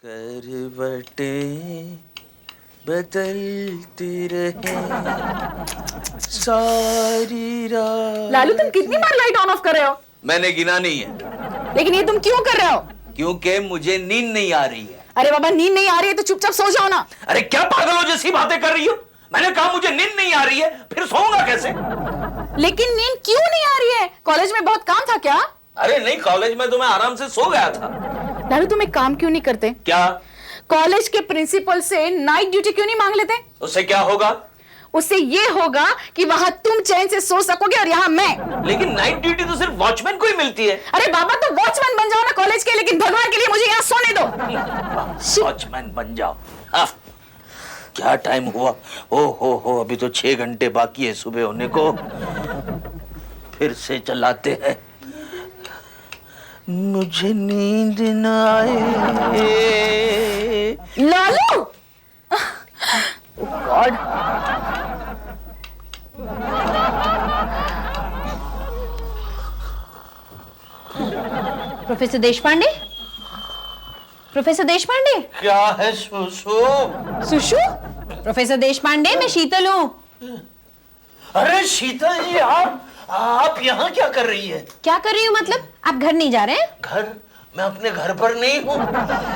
करवटें बदलती रहे सारी रात। लालू तुम कितनी बार लाइट ऑन ऑफ कर रहे हो? मैंने गिना नहीं है। लेकिन ये तुम क्यों कर रहे हो? क्योंकि मुझे नींद नहीं आ रही है। अरे बाबा नींद नहीं आ रही है तो चुपचाप सो जाओ ना। अरे क्या पागलों जैसी बातें कर रही हो? मैंने कहा मुझे नींद नहीं आ रही है, फिर सोऊंगा कैसे? लेकिन नींद क्यों नहीं आ रही है? कॉलेज में बहुत काम था क्या? अरे नहीं, कॉलेज में तो मैं आराम से सो गया था। लालू तुम एक काम क्यों नहीं करते? क्या? कॉलेज के प्रिंसिपल से नाइट ड्यूटी क्यों नहीं मांग लेते? उससे क्या होगा? उससे ये होगा कि वहां तुम चैन से सो सकोगे और यहाँ मैं। लेकिन नाइट ड्यूटी तो सिर्फ वॉचमैन को ही मिलती है। अरे बाबा तो वॉचमैन बन जाओ ना कॉलेज के, लेकिन भगवान के लिए मुझे यहाँ सोने दो। वॉचमैन बन जाओ? क्या टाइम हुआ? हो अभी तो 6 घंटे बाकी है सुबह होने को। फिर से चलाते हैं। मुझे नींद न आए। Lalu God. Professor Deshpande, professor Deshpande. क्या है सुसु? सुशु? प्रोफेसर देशपांडे मैं शीतल हूँ। अरे शीतल जी, आप यहाँ क्या कर रही है? क्या कर रही हूँ मतलब? आप घर नहीं जा रहे हैं? घर? मैं अपने घर पर नहीं हूँ।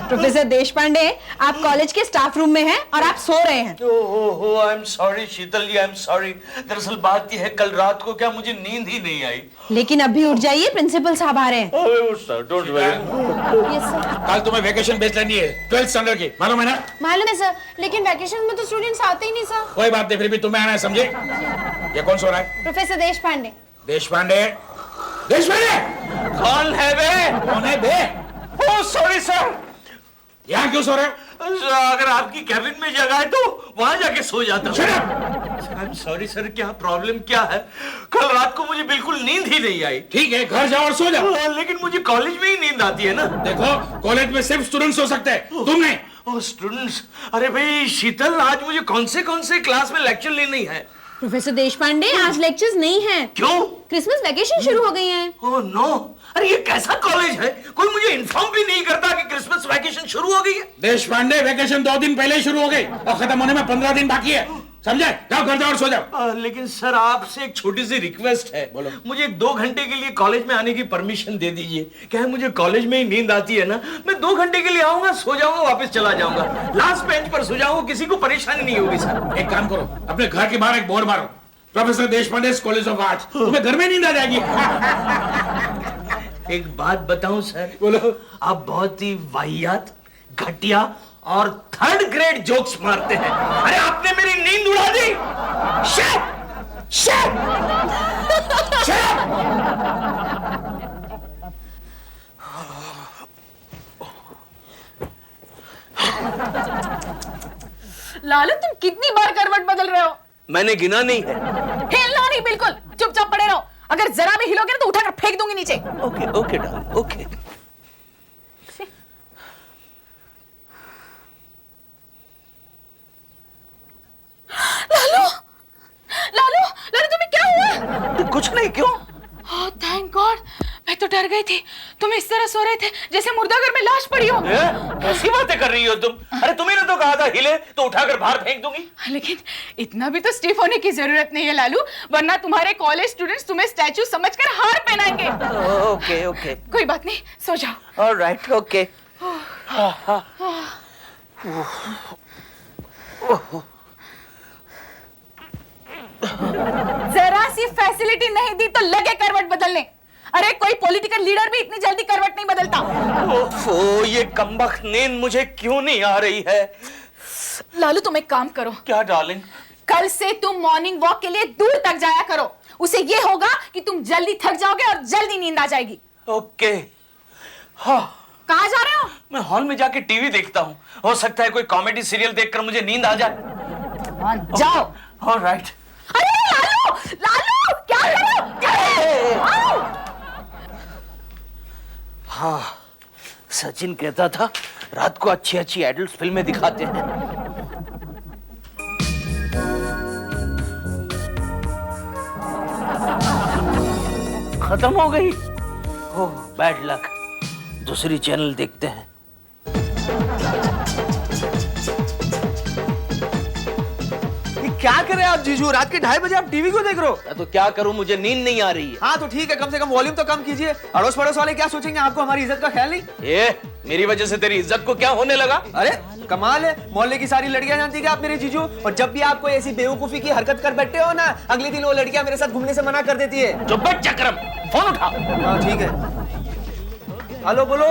प्रोफेसर देशपांडे आप कॉलेज के स्टाफ रूम में हैं और आप सो रहे हैं। ओहो, I am sorry Sheetal ji, I am sorry. दरअसल बात यह है, कल रात को क्या मुझे नींद ही नहीं आई। लेकिन अभी उठ जाइए, प्रिंसिपल साहब आ रहे हैं। Don't worry. Yes sir. कल तुम्हें वेकेशन भेज लेनी है 12th स्टैंडर्ड की, मालूम है ना? मालूम है सर, लेकिन वैकेशन में तो स्टूडेंट्स आते ही नहीं सर। कोई बात नहीं, फिर भी तुम्हें आना है, समझे? ये कौन सो रहा है? प्रोफेसर देशपांडे। देशपांडे? देशपांडे कौन है बे? कौन है बे? Oh sorry sir. यहाँ क्यों सो रहे हो? अगर आपकी कैबिन में जगह है तो वहां जाके सो जाता हूँ। Shut up! I am sorry sir, क्या प्रॉब्लम क्या है? कल रात को मुझे बिल्कुल नींद ही नहीं आई। ठीक है, घर जाओ और सो जाओ। लेकिन मुझे कॉलेज में ही नींद आती है ना। देखो, कॉलेज में सिर्फ स्टूडेंट सो सकते हैं, तुम नहीं। ओह स्टूडेंट्स, अरे भाई शीतल, आज मुझे कौन से क्लास में लेक्चर लेनी है? प्रोफेसर देशपांडे आज लेक्चर्स नहीं हैं। क्यों? क्रिसमस वैकेशन शुरू हो गई है। ओह नो, अरे ये कैसा कॉलेज है? कोई मुझे इन्फॉर्म भी नहीं करता कि क्रिसमस वैकेशन शुरू हो गई है। देशपांडे वेकेशन 2 दिन पहले ही शुरू हो गई और खत्म होने में 15 दिन बाकी है, समझे? जाओ घर जाओ और सो जाओ। लेकिन सर आपसे एक छोटी सी रिक्वेस्ट है। बोलो। मुझे 2 घंटे के लिए कॉलेज में आने की परमिशन दे दीजिए। क्या है, मुझे कॉलेज में ही नींद आती है ना। मैं 2 घंटे के लिए आऊंगा, सो जाऊंगा, वापस चला जाऊंगा, लास्ट बेंच पर सो जाऊंगा, किसी को परेशानी नहीं होगी सर। एक काम करो, अपने घर के बाहर एक बोर्ड मारो, professor Deshpande college of arts. तुम्हें घर में नींद आ जाएगी। एक बात बताऊं सर? बोलो। आप बहुत ही वाहियात, घटिया और 3rd ग्रेड जोक्स मारते हैं। अरे आपने मेरी नींद उड़ा दी। Shut! Shut! Shut! लालू तुम कितनी बार करवट बदल रहे हो? मैंने गिना नहीं है। हिलना नहीं, बिल्कुल चुपचाप पड़े रहो। अगर जरा भी हिलोगे ना तो उठाकर फेंक दूंगी नीचे। Okay okay darling, okay. Lalu Lalu Lalu तुम्हें क्या हुआ? तो कुछ नहीं, क्यों? ओह थैंक गॉड, मैं तो डर गई थी। तुम इस तरह सो रहे थे जैसे मुर्दाघर में लाश पड़ी हो। कैसी बातें कर रही हो तुम? अरे तुम्ही ने तो कहा था हिले तो उठाकर बाहर फेंक दूंगी। लेकिन इतना भी तो स्टिफ होने की जरूरत नहीं है लालू, वरना तुम्हारे कॉलेज स्टूडेंट्स तुम्हें स्टैचू समझकर हार पहनाएंगे। ओके ओके, कोई बात नहीं, सो जाओ। Alright, okay. जरा सी फैसिलिटी नहीं दी तो लगे करवट बदलने। अरे कोई पॉलिटिकल लीडर भी इतनी जल्दी करवट नहीं बदलता। ओफो, ये कमबख्त नींद मुझे क्यों नहीं आ रही है? लालू तुम एक काम करो, क्या डार्लिंग? कल से तुम मॉर्निंग वॉक के लिए दूर तक जाया करो। उसे ये होगा कि तुम जल्दी थक जाओगे और जल्दी नींद आ जाएगी। ओके। हाँ, कहाँ जा रहे हो? मैं हॉल में जाके टीवी देखता हूँ। हो सकता है कोई कॉमेडी सीरियल देखकर मुझे नींद आ जाए। जाओ। ऑलराइट। अरे लालू लालू क्या कर रहे हो? हाँ, सचिन कहता था रात को अच्छी अच्छी एडल्ट फिल्में दिखाते हैं। खत्म हो गई। ओह बैड लक, दूसरी चैनल देखते हैं। क्या कर रहे हैं आप जीजू? रात के 2:30 बजे आप टीवी क्यों देख रहे हो? तो क्या करूं, मुझे नींद नहीं आ रही है। हाँ तो ठीक है, कम से कम वॉल्यूम तो कम कीजिए। अड़ोस पड़ोस वाले क्या सोचेंगे? आपको हमारी इज्जत का ख्याल नहीं? ये मेरी वजह से तेरी इज्जत को क्या होने लगा? अरे कमाल है, मोहल्ले की सारी लड़कियां जानती है आप मेरे जीजू। और जब भी आप कोई ऐसी बेवकूफी की हरकत कर बैठे हो ना, अगले दिन वो लड़कियां मेरे साथ घूमने से मना कर देती है। चुप बैठ चक्रम, फोन उठा। हाँ ठीक है। हेलो बोलो।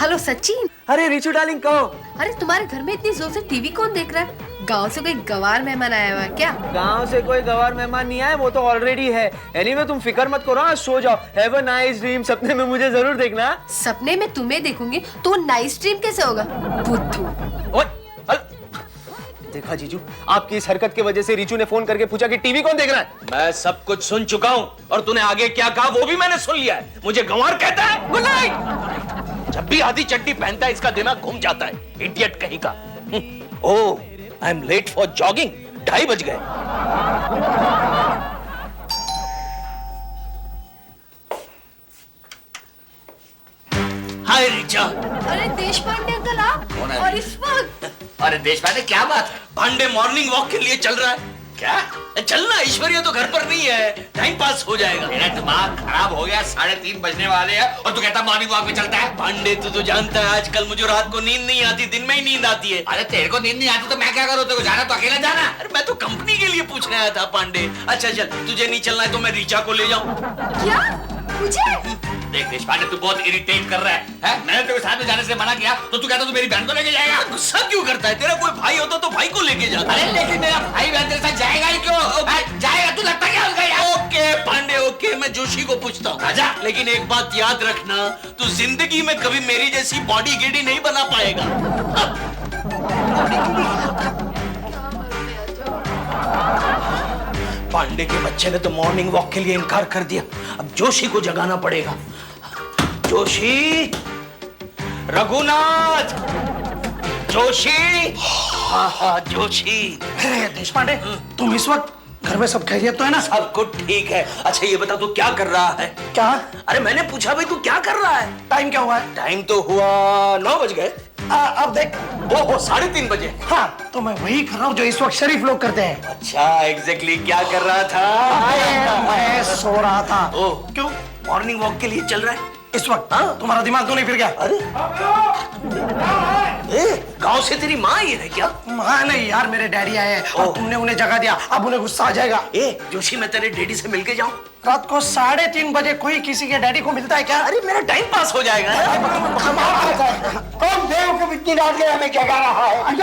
हेलो सचिन। अरे रिचू डार्लिंग कहो। अरे तुम्हारे घर में इतनी जोर से टीवी कौन देख रहा है? गांव से कोई गवार मेहमान आया हुआ है क्या? गांव से कोई गवार मेहमान नहीं आया, वो तो ऑलरेडी है। एनीवे तुम फिक्र मत करो, आज सो जाओ। Have a nice dream. सपने में मुझे जरूर देखना। सपने में तुम्हें देखूंगी तो नाइस ड्रीम कैसे होगा? बुद्धू। देखा जीजू, आपकी इस हरकत की वजह से रिचू ने फोन करके पूछा कि टीवी कौन देख रहा है। मैं सब कुछ सुन चुका हूं और तूने आगे क्या कहा वो भी मैंने सुन लिया है। मुझे गंवार कहता है? Good night. जब भी आधी चड्डी पहनता है इसका दिमाग घूम जाता है, इडियट कहीं का। Oh, I am late for jogging. 2:30 बज गए। हाय रिचा। अरे देशपांडे अंकल आप? और इस वक्त? अरे देशपांडे क्या बात है? पांडे मॉर्निंग वॉक के लिए चल रहा है क्या? चलना, ऐश्वर्या तो घर पर नहीं है, टाइम पास हो जाएगा। मेरा दिमाग खराब हो गया, 3:30 बजने वाले हैं और तू कहता मॉर्निंग वॉक पे चलता है। पांडे तू तो जानता है आजकल मुझे रात को नींद नहीं आती, दिन में ही नींद आती है। अरे तेरे को नींद नहीं आती तो मैं क्या करूं? तेरे को जाना तो अकेला जाना। अरे मैं तो कंपनी के लिए पूछने आया था पांडे। अच्छा चल, तुझे नहीं चलना है तो मैं रीचा को ले जाऊं। क्या? मुझे? देख देशपांडे, तू बहुत इरिटेट कर रहा है? मैंने तेरे साथ में जाने से मना किया तो तू कहता तू मेरी बहन को लेके जाएगा। गुस्सा क्यों करता है? तेरा कोई भाई होता तो भाई को लेके जाता। अरे लेकिन मेरा भाई बहन तेरे साथ जाएगा ही क्यों? जाएगा, तू लगता क्या उसका यार? ओके पांडे ओके, मैं जोशी को पूछता हूँ। आजा। लेकिन एक बात याद रखना, तू जिंदगी में कभी मेरी जैसी बॉडी गिडी नहीं बना पाएगा। पांडे के बच्चे ने तो मॉर्निंग वॉक के लिए इनकार कर दिया, अब जोशी को जगाना पड़ेगा। जोशी, रघुनाथ, जोशी। हाँ जोशी। देशपांडे, तुम इस वक्त घर में सब खैरियत तो है ना? सब कुछ ठीक है। अच्छा ये बता तू क्या कर रहा है? क्या? अरे मैंने पूछा भाई तू क्या कर रहा है? टाइम क्या हुआ है? टाइम तो हुआ 9 बज गए। अब देख। ओहो 3:30 बजे। हाँ तो मैं वही कर रहा हूँ जो इस वक्त शरीफ लोग करते हैं। अच्छा एग्जैक्टली क्या कर रहा था? मैं सो रहा था। ओह क्यों? मॉर्निंग वॉक के लिए चल रहा है इस वक्त? हाँ तुम्हारा दिमाग तो नहीं फिर गया? अरे गांव से तेरी माँ आई है क्या? हाँ नहीं यार, मेरे डैडी आए हैं और तुमने उन्हें जगा दिया, अब उन्हें गुस्सा आ जाएगा। जोशी मैं तेरे डैडी से मिलके जाऊं? रात को 3:30 बजे कोई किसी के डैडी को मिलता है क्या? अरे मेरा टाइम पास हो जाएगा। कौन बेवकूफ इतनी रात में हमें जगा रहा है?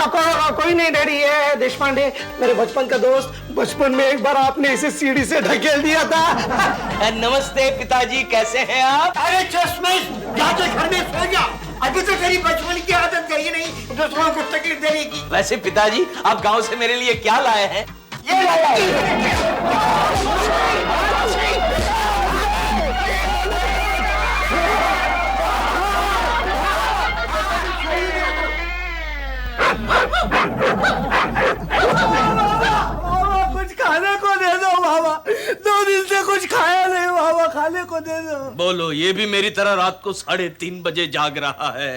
कोई नहीं डैडी, ये है देशपांडे, मेरे बचपन का दोस्त। बचपन में एक बार आपने इसे सीढ़ी से ढकेल दिया था। नमस्ते पिताजी, कैसे हैं आप? अरे चश्मे, जाके घर में सो जा। अभी तो तेरी बचपन की आदत गई नहीं दूसरों को तकलीफ देने की। वैसे पिताजी आप गांव से मेरे लिए क्या लाए हैं? ये लाया है। कुछ खाने को दे दो बाबा, 2 दिन से कुछ खाया नहीं बाबा, खाने को दे दो। बोलो, ये भी मेरी तरह रात को 3:30 बजे जाग रहा है?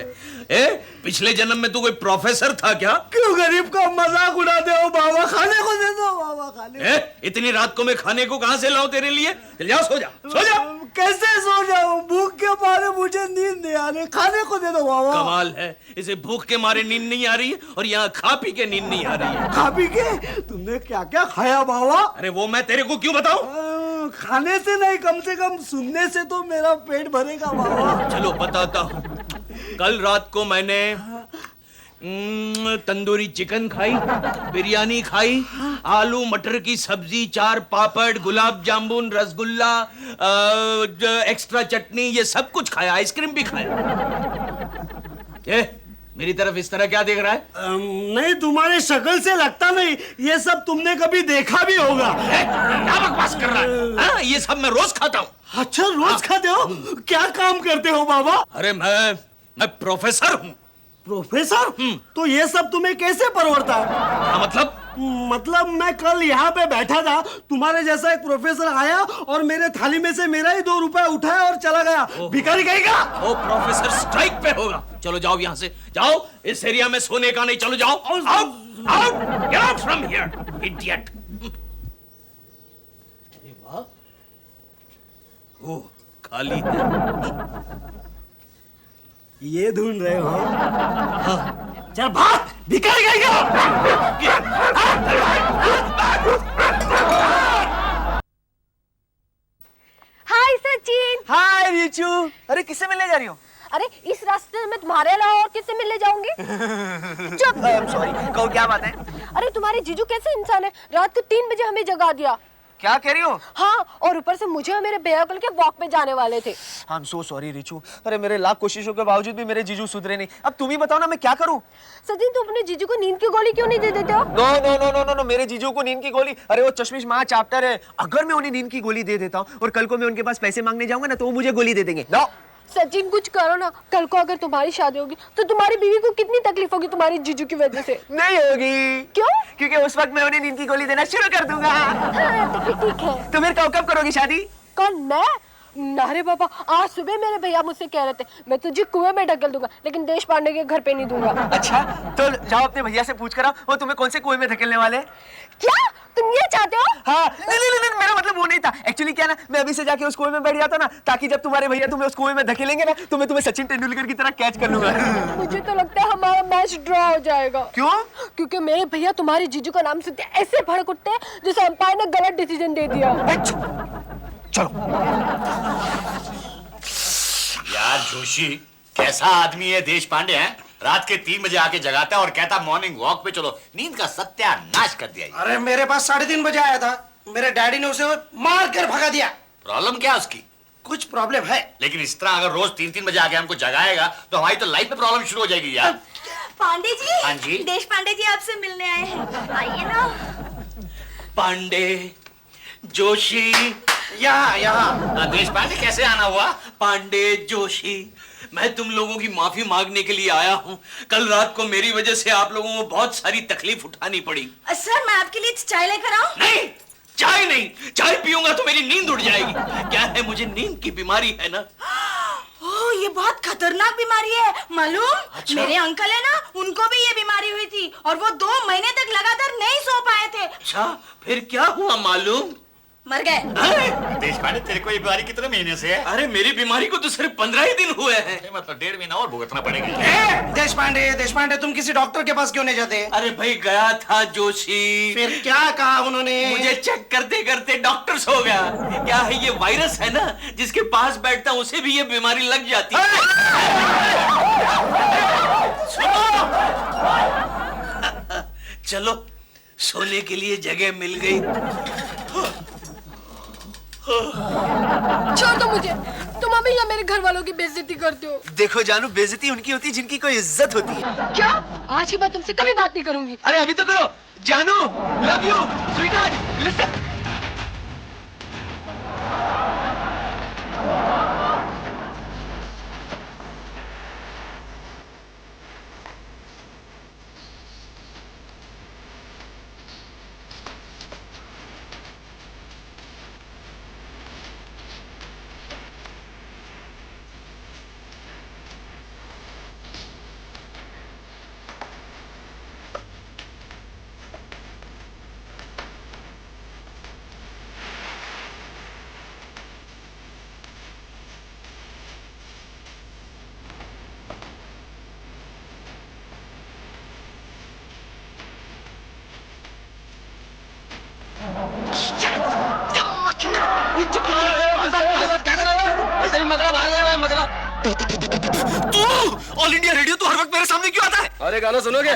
पिछले जन्म में तू कोई प्रोफेसर था क्या? क्यों गरीब का मजाक उड़ाते हो बाबा? खाने को दे दो बाबा, खाने। इतनी रात को मैं खाने को कहां से लाऊं तेरे लिए? चल जाओ, सो जा, सो जा। कैसे सो जाऊं? भूख के मारे मुझे नींद नहीं आ रही, खाने को दे दो बाबा। कमाल है, इसे भूख के मारे नींद नहीं आ रही है और यहाँ खा पी के नींद नहीं आ रही है। खा पी के? तुमने क्या क्या खाया बाबा? अरे वो मैं तेरे को क्यों बताऊं? खाने से नहीं, कम से कम सुनने से तो मेरा पेट भरेगा बाबा। चलो बताता हूँ। कल रात को मैंने तंदूरी चिकन खाई, बिरयानी खाई, आलू मटर की सब्जी, 4 पापड़, गुलाब जामुन, रसगुल्ला, एक्स्ट्रा चटनी, ये सब कुछ खाया। आइसक्रीम भी खाया। मेरी तरफ इस तरह क्या देख रहा है? नहीं, तुम्हारे शक्ल से लगता नहीं ये सब तुमने कभी देखा भी होगा। क्या बकवास कर रहा है? हाँ, ये सब मैं रोज खाता हूँ। अच्छा रोज खाते हो? क्या काम करते हो बाबा? अरे मैं प्रोफेसर हूँ। प्रोफेसर? तो ये सब तुम्हें कैसे परवड़ता है? मतलब मतलब मैं कल यहाँ पे बैठा था, तुम्हारे जैसा एक प्रोफेसर आया और मेरे थाली में से मेरा ही 2 रुपए उठाया और चला गया। भिखारी कहेगा। वो प्रोफेसर स्ट्राइक पे होगा। चलो जाओ यहाँ से, जाओ। इस एरिया में सोने का नहीं। चलो जाओ, out out, get out from here, idiot. Oh, खाली है। ये ढूंढ रहे हो? हाँ। चल भाग, भिखारी कहेगा। हाय सचिन। हाय रिचू। अरे किससे मिलने जा रही हो? अरे इस रास्ते में तुम्हारे अलावा और किससे मिलने जाऊंगी? चुप। सॉरी, कहो क्या बात है? अरे तुम्हारे जीजू कैसे इंसान है, रात को 3 बजे हमें जगा दिया। क्या कह रही हो? हाँ, और ऊपर से मुझे और मेरे भैया कल के वॉक पे जाने वाले थे। I am so sorry Richu. अरे मेरे लाख कोशिशों के बावजूद भी मेरे जीजू सुधरे नहीं। अब तुम ही बताओ ना, मैं क्या करूं? सचिन, तुम अपने जीजू को नींद की गोली क्यों नहीं दे देते हो? No no no no no no, मेरे जीजू को नींद की गोली, अरे वो चश्मिश महा चैप्टर है। अगर मैं उन्हें नींद की गोली दे देता हूँ और कल को मैं उनके पास पैसे मांगने जाऊंगा ना, तो वो मुझे गोली दे देंगे। नो सचिन, कुछ करो ना। कल को अगर तुम्हारी शादी होगी तो तुम्हारी बीवी को कितनी तकलीफ होगी तुम्हारी जीजू की वजह से। नहीं होगी। क्यों? क्योंकि उस वक्त मैं उन्हें नींद की गोली देना शुरू कर दूंगा। हाँ, तो फिर ठीक है। तो फिर कब करोगी शादी? कौन, मैं? अरे बाबा, आज सुबह मेरे भैया मुझसे कह रहे थे मैं तुझे कुएं में ढकेल दूंगा, लेकिन देश पांडे के घर पे नहीं दूंगा। अच्छा, तो जाओ अपने भैया से पूछ कर आओ, वो तुम्हें कौन से कुएं में धकेलने वाले? क्या तुम ये चाहते हो? हाँ, नहीं, मेरा मतलब वो नहीं था। एक्चुअली क्या ना, मैं अभी से जाके उस कुएं में बैठ जाता ना, ताकि जब तुम्हारे भैया तुम्हें उस कुएं में धकेलेंगे ना, तो मैं तुम्हें सचिन तेंदुलकर की तरह कैच कर लूंगा। मुझे तो लगता है हमारा मैच ड्रॉ हो जाएगा। क्यों? क्योंकि मेरे भैया तुम्हारे जीजू का नाम सुनते ऐसे भड़क उठते हैं जैसे अंपायर ने गलत डिसीजन दे दिया। यार जोशी, कैसा आदमी है देश पांडे है? रात के 3 बजे आके जगाता है और कहता मॉर्निंग वॉक पे चलो। नींद का सत्यानाश कर दिया। अरे मेरे पास 3:30 बजे आया था, मेरे डैडी ने उसे मार कर भगा दिया। प्रॉब्लम क्या उसकी? कुछ प्रॉब्लम है, लेकिन इस तरह अगर रोज 3-3 बजे आके हमको जगाएगा तो हमारी तो लाइफ में प्रॉब्लम शुरू हो जाएगी यार। पांडे जी। हाँ जी। देश पांडे जी आपसे मिलने आए हैं, आइए ना। पांडे, जोशी, यहाँ देश पांडे कैसे आना हुआ? पांडे, जोशी, मैं तुम लोगों की माफी मांगने के लिए आया हूँ। कल रात को मेरी वजह से आप लोगों को बहुत सारी तकलीफ उठानी पड़ी। सर, मैं आपके लिए चाय लेकर आऊं? नहीं, चाय नहीं। चाय पीऊंगा तो मेरी नींद उड़ जाएगी। क्या है, मुझे नींद की बीमारी है ना। ओह, ये बहुत खतरनाक बीमारी है, मालूम? अच्छा। मेरे अंकल है ना, उनको भी ये बीमारी हुई थी और वो 2 महीने तक लगातार नहीं सो पाए थे। अच्छा, फिर क्या हुआ मालूम? मर गए। देश पांडे, तेरे को ये बीमारी कितने महीने से है? अरे मेरी बीमारी को तो सिर्फ 15 ही दिन हुए हैं। मतलब 1.5 महीना और भुगतना पड़ेगा। देश पांडे, तुम किसी डॉक्टर के पास क्यों नहीं जाते? अरे भाई गया था जोशी। फिर क्या कहा उन्होंने? मुझे चेक करते करते डॉक्टर सो गया। क्या है, ये वायरस है ना, जिसके पास बैठता उसे भी ये बीमारी लग जाती है। चलो, सोने के लिए जगह मिल गई। छोड़ दो मुझे, तुम हमेशा मेरे घर वालों की बेइज्जती करते हो। देखो जानू, बेइज्जती उनकी होती है जिनकी कोई इज्जत होती है। क्या? आज की बात तुमसे कभी बात नहीं करूंगी। अरे अभी तो करो। जानू, love you sweetheart, listen. All India radio तो हर वक्त मेरे सामने क्यों आता है? अरे गाना सुनोगे?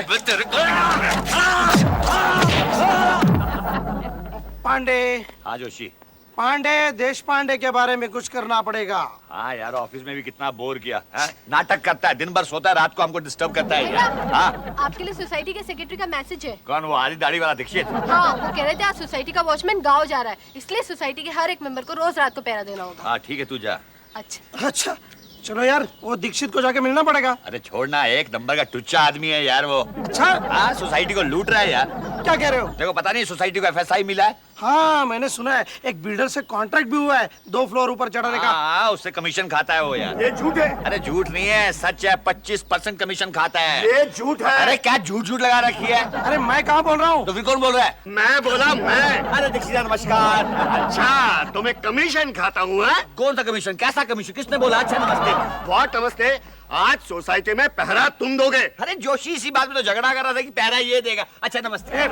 पांडे, हाँ जोशी। पांडे, देश पांडे के बारे में कुछ करना पड़ेगा। हाँ यार, ऑफिस में भी कितना बोर किया है? नाटक करता है, दिन भर सोता है, रात को हमको डिस्टर्ब करता है यार। हाँ, आपके लिए सोसाइटी के सेक्रेटरी का मैसेज है। कौन? वो आधी दाढ़ी वाला दीक्षित? हाँ, वो कह रहे थे आज सोसाइटी का वॉचमैन गाँव जा रहा है, इसलिए सोसाइटी के हर एक मेंबर को रोज रात को पहरा देना होगा। हाँ ठीक है, तू जा। अच्छा, चलो यार, वो दीक्षित को जाके मिलना पड़ेगा। अरे छोड़ना, 1 नंबर का टुच्चा आदमी है यार वो। अच्छा, हाँ, सोसाइटी को लूट रहा है यार। क्या कह रहे हो? देखो पता नहीं सोसाइटी को FSI मिला है। हाँ मैंने सुना है, एक बिल्डर से कॉन्ट्रैक्ट भी हुआ है 2 फ्लोर ऊपर चढ़ाने का। हाँ उससे कमीशन खाता है वो यार। ये झूठ है, अरे झूठ नहीं है, सच है। 25% कमीशन खाता है। ये झूठ है। अरे क्या झूठ झूठ लगा रखी है? अरे मैं कहाँ बोल रहा हूँ? तो फिर कौन बोल रहा है? मैं बोला मैं। अरे दीक्षित नमस्कार। अच्छा तो मैं कमीशन खाता हूँ? कौन सा कमीशन? कैसा कमीशन? किसने बोला? अच्छा नमस्ते। बहुत नमस्ते। आज सोसाइटी में पहरा तुम दोगे। अरे जोशी इसी बात में तो झगड़ा कर रहा था कि पहरा ये देगा। अच्छा नमस्ते।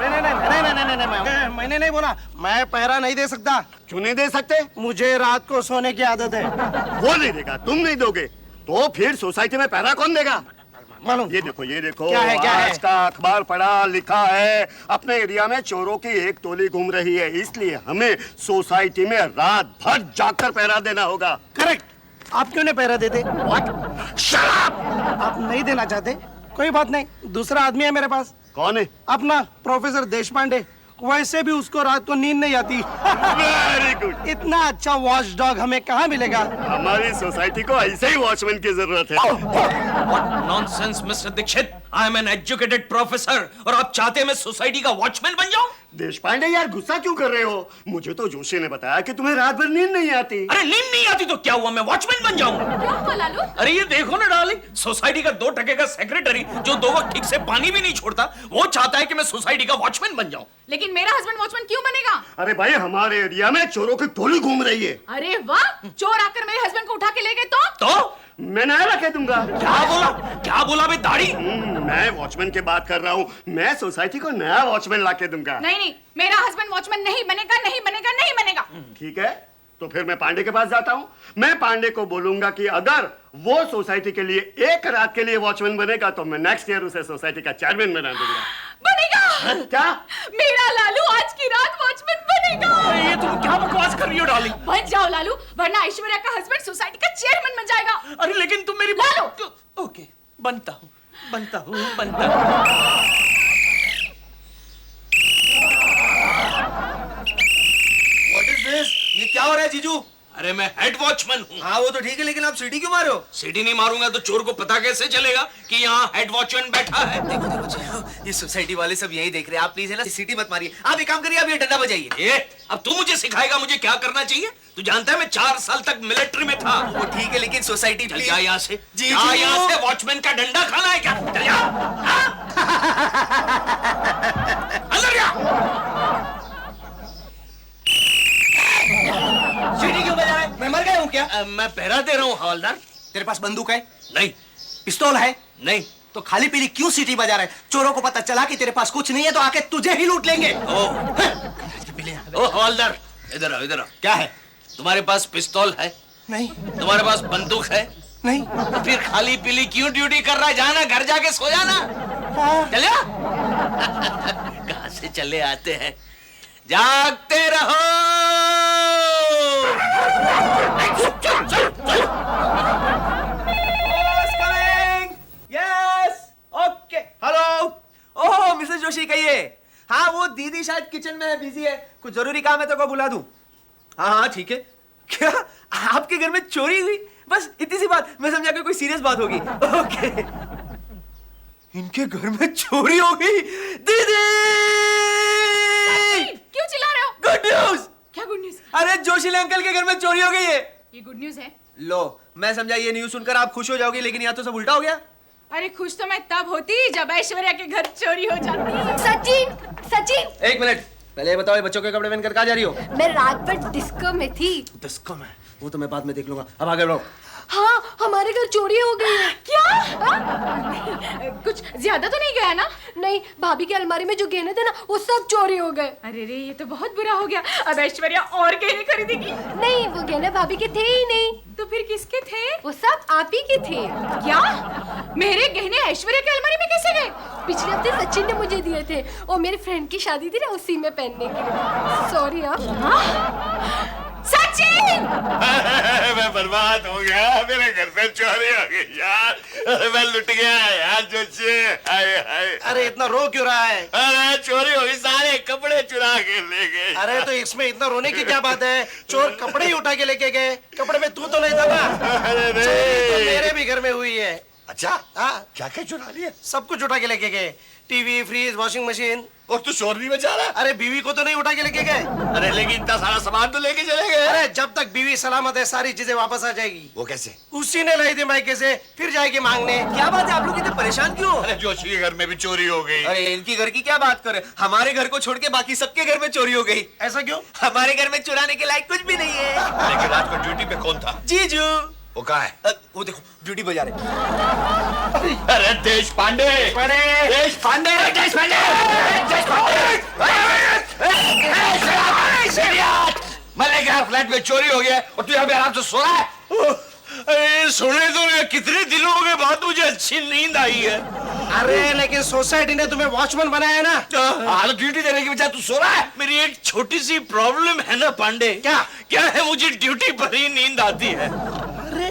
मैंने नहीं बोला, मैं पहरा नहीं दे सकता। क्यों नहीं दे सकते? मुझे रात को सोने की आदत है। वो नहीं देगा, तुम नहीं दोगे, तो फिर सोसाइटी में पहरा कौन देगा? मालूम। ये देखो ये देखो, क्या है, क्या है? आज का अखबार पढ़ा लिखा है अपने एरिया में चोरों की एक टोली घूम रही है, इसलिए हमें सोसाइटी में रात भर जाकर पहरा देना होगा। करेक्ट। आप क्यों नहीं पहरा देते? Shut up! आप नहीं देना चाहते, कोई बात नहीं, दूसरा आदमी है मेरे पास। कौन है? अपना प्रोफेसर देशपांडे। वैसे भी उसको रात को नींद नहीं आती। Very good. इतना अच्छा वॉच डॉग हमें कहाँ मिलेगा? हमारी सोसाइटी को ऐसे ही वॉचमैन की जरूरत है। Nonsense mister Dikshit, I am an educated professor और आप चाहते हैं मैं सोसाइटी का वॉचमैन बन जाऊं? देशपांडे यार गुस्सा क्यों कर रहे हो? मुझे तो जोशी ने बताया कि तुम्हें रात भर नींद नहीं आती। अरे नींद नहीं आती तो क्या हुआ, मैं वॉचमैन बन जाऊंगा। क्या हुआ लालू? अरे ये देखो ना डार्लिंग, सोसाइटी का 2 टके का सेक्रेटरी जो 2 वक्त ठीक से पानी भी नहीं छोड़ता, वो चाहता है कि मैं सोसाइटी का वॉचमैन बन जाऊं। लेकिन मेरा हस्बैंड वॉचमैन क्यों बनेगा? अरे भाई हमारे एरिया में चोरों की टोली घूम रही है। अरे वाह, चोर आकर मेरे हस्बैंड को उठा के ले गए तो मैं नया रखे दूंगा। क्या बोला बे दाढ़ी? मैं वॉचमैन की बात कर रहा हूँ, मैं सोसाइटी को नया वॉचमैन लाके दूंगा। नहीं, मेरा हस्बैंड वॉचमैन नहीं बनेगा, नहीं बनेगा, नहीं बनेगा। ठीक है, तो फिर मैं पांडे के पास जाता हूँ। मैं पांडे को बोलूंगा कि अगर वो सोसाइटी के लिए एक रात के लिए वॉचमैन बनेगा तो मैं नेक्स्ट ईयर उसे सोसाइटी का चेयरमैन बना दूंगा। बनेगा? क्या? मेरा लालू आज की रात वॉचमैन बनेगा। अरे ये तुम क्या बकवास कर रही हो डार्लिंग? बन जाओ लालू, वरना ऐश्वर्या का हस्बैंड सोसाइटी का चेयरमैन बन जाएगा। अरे लेकिन तुम मेरी लालू। ओके, बनता हूँ। ये क्या हो रहा है जीजू? अरे मैं हेड वॉचमैन हूँ। हाँ वो तो ठीक है, लेकिन आप सीटी क्यों मारो? सीटी नहीं मारूंगा तो चोर को पता कैसे चलेगा कि यहाँ हेड वॉचमैन बैठा है? देखो ये सोसाइटी वाले सब यही देख रहे हैं, आप प्लीज है ना सीटी मत मारिए। आप एक काम करिए, आप ये डंडा बजाइए। अब तू मुझे सिखाएगा मुझे क्या करना चाहिए? तू जानता है मैं 4 साल तक मिलिट्री में था। वो ठीक है, लेकिन सोसाइटी चल जा यहाँ से। जी जा यहाँ से, वॉचमैन का डंडा खाना है क्या? चल जा। अंदर जा। सीटी क्यों बजा रहा है? मैं मर गया हूँ क्या? मैं पहरा दे रहा हूँ हवलदार। तेरे पास बंदूक है? नहीं। पिस्तौल है? नहीं। तो खाली पीली क्यों सीटी बजा रहा है? चोरों को पता चला कि तेरे पास कुछ नहीं है तो आके तुझे ही लूट लेंगे। ओ हवलदार, इधर आओ। क्या है तुम्हारे पास? पिस्तौल है? नहीं। तुम्हारे पास बंदूक है? नहीं। तो फिर खाली पीली क्यों ड्यूटी कर रहा है? जाना घर जाके सो जाना। चल जा। कहां से चले आते हैं? जागते रहो। Okay, hello. Oh Mrs Joshi कहिए। हाँ वो दीदी शायद किचन में है, बिजी है, कुछ जरूरी काम है तो को बुला दूं? हाँ ठीक है। क्या आपके घर में चोरी हुई? बस इतनी सी बात, मैं समझा कि कोई सीरियस बात होगी। ओके। इनके घर में चोरी हो गई। दीदी क्यों चिल्ला रहे हो? Good news. क्या गुड न्यूज? अरे जोशीले अंकल के घर में चोरी हो गई है। ये गुड न्यूज है? लो मैं समझा ये न्यूज सुनकर आप खुश हो जाओगी, लेकिन यहाँ तो सब उल्टा हो गया। अरे खुश तो मैं तब होती जब ऐश्वर्या के घर चोरी हो जाती। सचिन, एक मिनट, पहले ये बताओ ये बच्चों के कपड़े पहनकर कहाँ जा रही हो? मैं रात भर डिस्को में थी। डिस्को में? वो तो मैं बाद में देख लूंगा, अब आगे बढ़ो। हाँ हमारे घर चोरी हो गई है। क्या? कुछ ज्यादा तो नहीं गया ना? नहीं, भाभी की अलमारी में जो गहने थे ना वो सब चोरी हो गए। अरे रे ये तो बहुत बुरा हो गया। अब ऐश्वर्या और गहने खरीदेगी? नहीं, वो गहने भाभी के थे ही नहीं। तो फिर किसके थे? वो सब आप ही के थे। क्या? मेरे गहने ऐश्वर्या की अलमारी में कैसे गए? पिछले हफ्ते सचिन ने मुझे दिए थे, और मेरी फ्रेंड की शादी थी ना उसी में पहनने के लिए। सॉरी आप। सचिन! मैं बर्बाद हो गया, मेरे घर पे चोरी हो गई यार। मैं लुट गया यार जोशी। हाय हाय। अरे इतना रो क्यों रहा है? अरे चोरी हो गई, सारे कपड़े चुरा के ले गए। अरे तो इसमें इतना रोने की क्या बात है? चोर कपड़े ही उठा के लेके गए। कपड़े में तू तो नहीं था ना? अरे चोरी तो मेरे भी घर में हुई है। अच्छा हाँ, क्या क्या चुरा लिया? सब कुछ उठा के लेके गए। TV, fridge, washing machine. और तू शोर नहीं मचा रहा? अरे बीवी को तो नहीं उठा के लेके गए। अरे लेकिन इतना सारा सामान तो लेके चले गए। अरे जब तक बीवी सलामत है सारी चीजें वापस आ जाएगी। वो कैसे? उसी ने लाई थी मायके से, फिर जाएगी मांगने। क्या बात है, आप लोग इतने परेशान क्यों? अरे जोशी के घर में भी चोरी हो गई। अरे इनकी घर की क्या बात कर रहे, हमारे घर को छोड़ के बाकी सबके घर में चोरी हो गई। ऐसा क्यों? हमारे घर में चुराने के लायक कुछ भी नहीं है। लेकिन रात को ड्यूटी पे कौन था? जीजू। वो कहाँ है? वो देखो ड्यूटी बजा रहे। अरे देश पांडे, देश पांडे, देश पांडे, मैं लेके आया फ्लैट में चोरी हो गया और तू यहाँ पे आराम से सो रहा है। अरे सोने तो कितने दिनों के बाद मुझे अच्छी नींद आई है। अरे लेकिन सोसाइटी ने तुम्हें वॉचमैन बनाया ना। हाँ, तो ड्यूटी देने की बजाय तू सो रहा है। मेरी एक छोटी सी प्रॉब्लम है ना पांडे। क्या? क्या है, मुझे ड्यूटी पर ही नींद आती है। ए,